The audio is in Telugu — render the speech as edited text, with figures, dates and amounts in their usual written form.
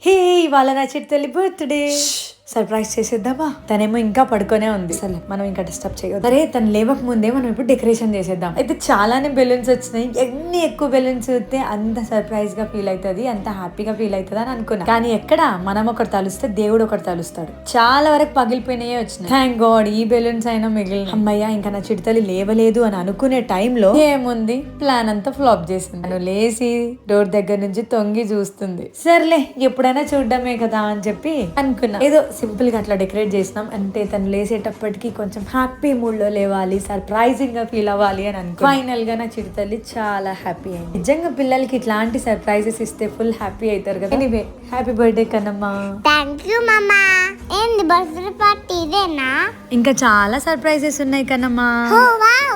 హే ఇవాళ నా చిట్తల్లి బర్త్డే సర్ప్రైజ్ చేసేద్దామా. తనేమో ఇంకా పడుకొనే ఉంది. సరే మనం ఇంకా డిస్టర్బ్ చేయొద్దు. సరే తను లేవక ముందే మనం ఇప్పుడు డెకరేషన్ చేసేద్దాం. అయితే చాలానే బెలూన్స్ వచ్చినాయి. ఎన్ని ఎక్కువ బెలూన్స్ చూస్తే అంత సర్ప్రైజ్ గా ఫీల్ అవుతుంది, అంత హ్యాపీగా ఫీల్ అవుతుంది అని అనుకున్నా. కానీ ఎక్కడ మనం ఒకటి తలుస్తే దేవుడు ఒకటి తలుస్తాడు. చాలా వరకు పగిలిపోయినాయే వచ్చినాయి. థ్యాంక్ గాడ్ ఈ బెలూన్స్ అయినా మిగిలిన. అమ్మయ్య ఇంకా నా చిడతల్లి లేవలేదు అని అనుకునే టైంలో ఏముంది, ప్లాన్ అంతా ఫ్లాప్ చేసింది. తను లేసి డోర్ దగ్గర నుంచి తొంగి చూస్తుంది. సర్లే ఎప్పుడైనా చూడడమే కదా అని చెప్పి అనుకున్నా. ఏదో సింపుల్ గా అట్లా డెకరేట్ చేసినాం. అంటే తను లేసేటప్పటికి కొంచెం హ్యాపీ మూడ్ లో లేవాలి, సర్ప్రైజింగ్ గా ఫీల్ అవ్వాలి అని అనుకో. ఫైనల్ గా నా చిడతల్లి చాలా హ్యాపీ అయింది. నిజంగా పిల్లలకి ఇట్లాంటి సర్ప్రైజెస్ ఇస్తే ఫుల్ హ్యాపీ అవుతారు కదా. Anyway happy birthday Kannamma. Thank you mamma. ఏంది బర్త్డే పార్టీ ఇదేనా? ఇంకా చాలా సర్ప్రైజెస్ ఉన్నాయి కన్నమ్మా. ఓ వావ్